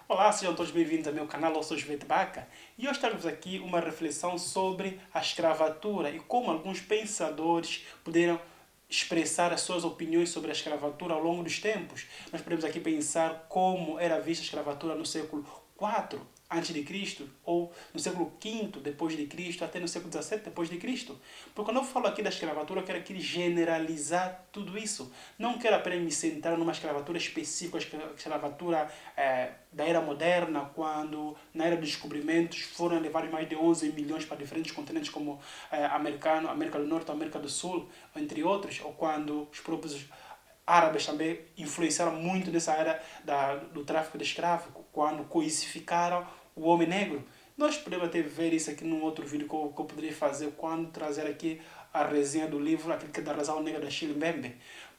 Olá, sejam todos bem-vindos ao meu canal, eu sou Jovete Baca e hoje trago-vos aqui uma reflexão sobre a escravatura e como alguns pensadores puderam expressar as suas opiniões sobre a escravatura ao longo dos tempos. Nós podemos aqui pensar como era vista a escravatura no século IV antes de Cristo ou no século V depois de Cristo até no século XVII depois de Cristo. Porque quando eu falo aqui da escravatura, eu quero aqui generalizar tudo isso. Não quero apenas me centrar numa escravatura específica, a escravatura da era moderna, quando na era dos descobrimentos foram levados mais de 11 milhões para diferentes continentes como América do Norte, América do Sul, entre outros, ou quando os próprios árabes também influenciaram muito nessa era do tráfico de escravos, quando coisificaram o homem negro. Nós podemos até ver isso aqui num outro vídeo que eu poderia fazer quando trazer aqui a resenha do livro, aquele que é da razão negra da Chile Mbembe.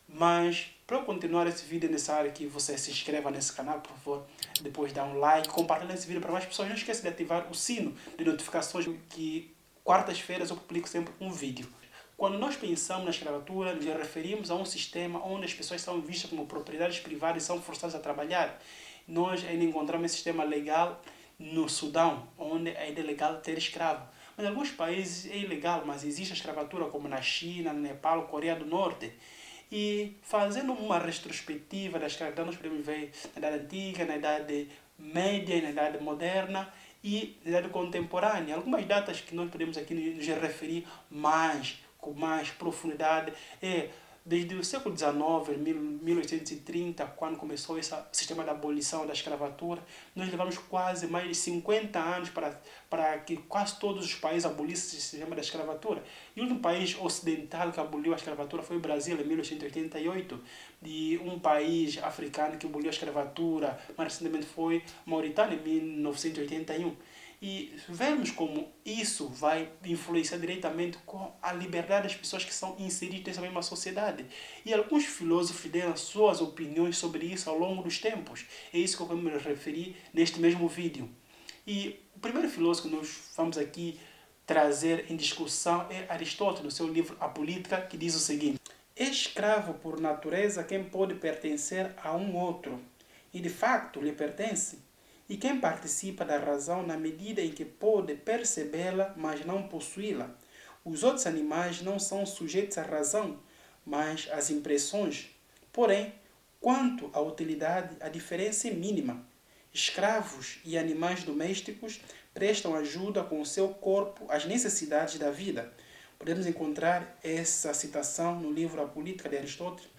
Mas, para eu continuar esse vídeo, é necessário que você se inscreva nesse canal, por favor. Depois dá um like, compartilhe esse vídeo para mais pessoas. Não esqueça de ativar o sino de notificações, que quartas-feiras eu publico sempre um vídeo. Quando nós pensamos na escravatura, nos referimos a um sistema onde as pessoas são vistas como propriedades privadas e são forçadas a trabalhar. Nós ainda encontramos esse sistema legal no Sudão, onde ainda é legal ter escravo. Mas em alguns países é ilegal, mas existe a escravatura, como na China, no Nepal, Coreia do Norte. E fazendo uma retrospectiva da escravidão, nós podemos ver na Idade Antiga, na Idade Média e na Idade Moderna e na Idade Contemporânea. Algumas datas que nós podemos aqui nos referir com mais profundidade é desde o século XIX, 1830, quando começou esse sistema de abolição da escravatura. Nós levamos quase mais de 50 anos para que quase todos os países abolissem esse sistema da escravatura. E o último país ocidental que aboliu a escravatura foi o Brasil, em 1888. E um país africano que aboliu a escravatura mais recentemente foi a Mauritânia, em 1981. E vemos como isso vai influenciar diretamente com a liberdade das pessoas que são inseridas nessa mesma sociedade. E alguns filósofos deram suas opiniões sobre isso ao longo dos tempos. É isso que eu vou me referir neste mesmo vídeo. E o primeiro filósofo que nós vamos aqui trazer em discussão é Aristóteles, no seu livro A Política, que diz o seguinte: é escravo por natureza quem pode pertencer a um outro, e de facto lhe pertence, e quem participa da razão na medida em que pode percebê-la, mas não possuí-la. Os outros animais não são sujeitos à razão, mas às impressões. Porém, quanto à utilidade, a diferença é mínima. Escravos e animais domésticos prestam ajuda com o seu corpo às necessidades da vida. Podemos encontrar essa citação no livro A Política de Aristóteles,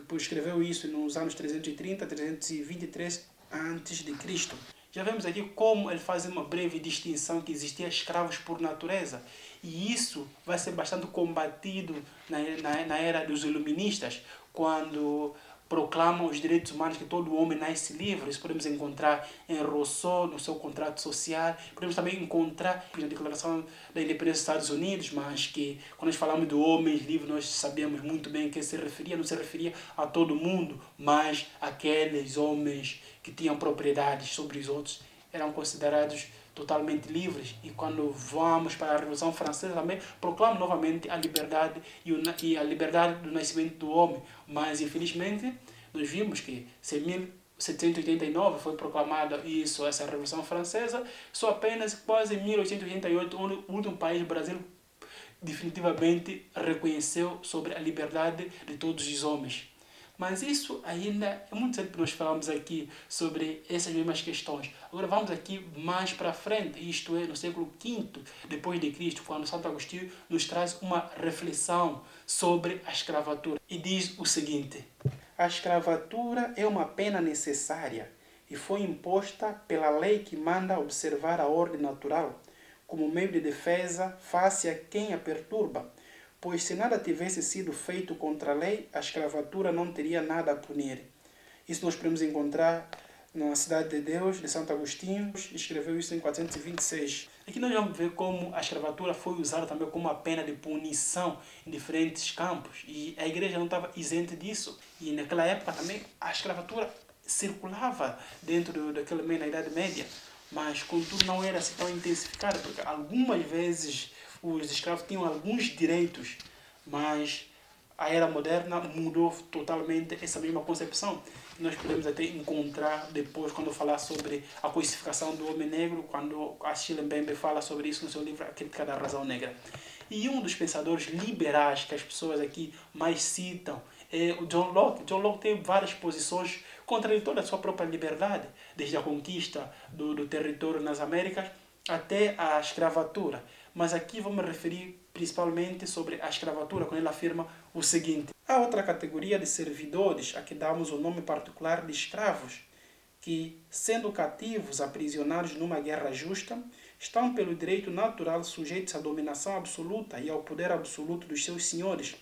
que escreveu isso nos anos 330 a 323 antes de Cristo. Já vemos aqui como ele faz uma breve distinção que existia escravos por natureza. E isso vai ser bastante combatido na era dos iluministas, quando proclamam os direitos humanos, que todo homem nasce livre. Isso podemos encontrar em Rousseau, no seu contrato social. Podemos também encontrar na Declaração da Independência dos Estados Unidos, mas que quando nós falamos de homens livres, nós sabemos muito bem a quem se referia. Não se referia a todo mundo, mas aqueles homens que tinham propriedades sobre os outros eram considerados totalmente livres. E quando vamos para a Revolução Francesa também proclama novamente a liberdade e a liberdade do nascimento do homem. Mas infelizmente nós vimos que se em 1789 foi proclamada essa Revolução Francesa, só apenas quase em 1888 onde o último país, o Brasil, definitivamente reconheceu sobre a liberdade de todos os homens. Mas isso ainda é muito cedo que nós falamos aqui sobre essas mesmas questões. Agora vamos aqui mais para frente, isto é, no século V depois de Cristo, quando Santo Agostinho nos traz uma reflexão sobre a escravatura. E diz o seguinte: a escravatura é uma pena necessária e foi imposta pela lei que manda observar a ordem natural, como meio de defesa face a quem a perturba. Pois se nada tivesse sido feito contra a lei, a escravatura não teria nada a punir. Isso nós podemos encontrar na Cidade de Deus, de Santo Agostinho, escreveu isso em 426. Aqui nós vamos ver como a escravatura foi usada também como uma pena de punição em diferentes campos. E a igreja não estava isenta disso. E naquela época também a escravatura circulava dentro daquele meio na Idade Média. Mas contudo não era assim tão intensificada, porque algumas vezes os escravos tinham alguns direitos, mas a era moderna mudou totalmente essa mesma concepção. nós podemos até encontrar depois, quando eu falar sobre a coisificação do homem negro, quando a Achille Mbembe fala sobre isso no seu livro A Crítica da Razão Negra. E um dos pensadores liberais que as pessoas aqui mais citam é o John Locke. John Locke tem várias posições contraditórias à sua própria liberdade, desde a conquista do território nas Américas até a escravatura. Mas aqui vou me referir principalmente sobre a escravatura, quando ele afirma o seguinte: há outra categoria de servidores a que damos o nome particular de escravos, que, sendo cativos, aprisionados numa guerra justa, estão pelo direito natural sujeitos à dominação absoluta e ao poder absoluto dos seus senhores.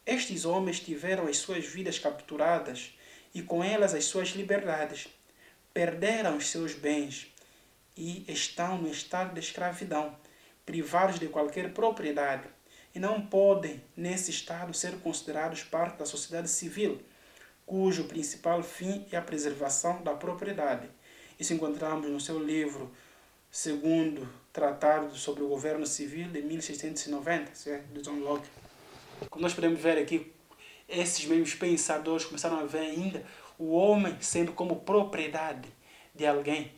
Estes homens tiveram as suas vidas capturadas e com elas as suas liberdades, perderam os seus bens e estão no estado de escravidão, privados de qualquer propriedade, e não podem, nesse estado, ser considerados parte da sociedade civil, cujo principal fim é a preservação da propriedade. Isso encontramos no seu livro Segundo Tratado sobre o Governo Civil, de 1690, de John Locke. Como nós podemos ver aqui, esses mesmos pensadores começaram a ver ainda o homem sendo como propriedade de alguém,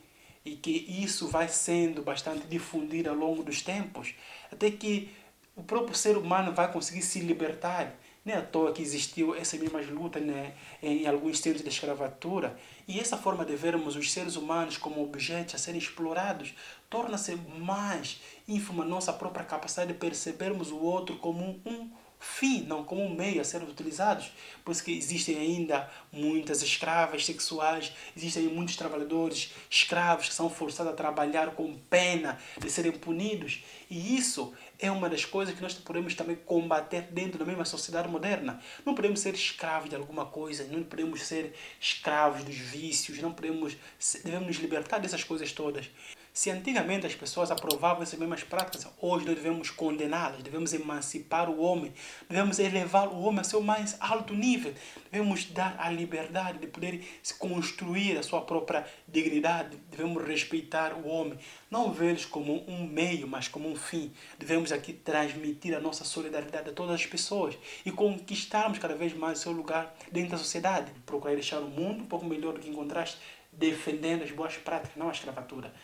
e que isso vai sendo bastante difundido ao longo dos tempos, até que o próprio ser humano vai conseguir se libertar. Nem à toa que existiu essas mesmas lutas, né, em alguns centros de escravatura. E essa forma de vermos os seres humanos como objetos a serem explorados torna-se mais ínfima a nossa própria capacidade de percebermos o outro como um fim, não como um meio a ser utilizados. Por isso que existem ainda muitas escravas sexuais, existem muitos trabalhadores escravos que são forçados a trabalhar com pena de serem punidos. E isso é uma das coisas que nós podemos também combater dentro da mesma sociedade moderna. Não podemos ser escravos de alguma coisa, não podemos ser escravos dos vícios, devemos nos libertar dessas coisas todas. Se antigamente as pessoas aprovavam essas mesmas práticas, hoje nós devemos condená-las, devemos emancipar o homem, devemos elevar o homem a seu mais alto nível, devemos dar a liberdade de poder se construir a sua própria dignidade, devemos respeitar o homem, não vê-los como um meio, mas como um fim. Devemos aqui transmitir a nossa solidariedade a todas as pessoas e conquistarmos cada vez mais o seu lugar dentro da sociedade, procurar deixar o mundo um pouco melhor do que encontraste, defendendo as boas práticas, não a escravatura.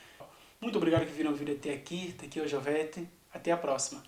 Muito obrigado que viram o vídeo até aqui. Até aqui é o Jovete. Até a próxima.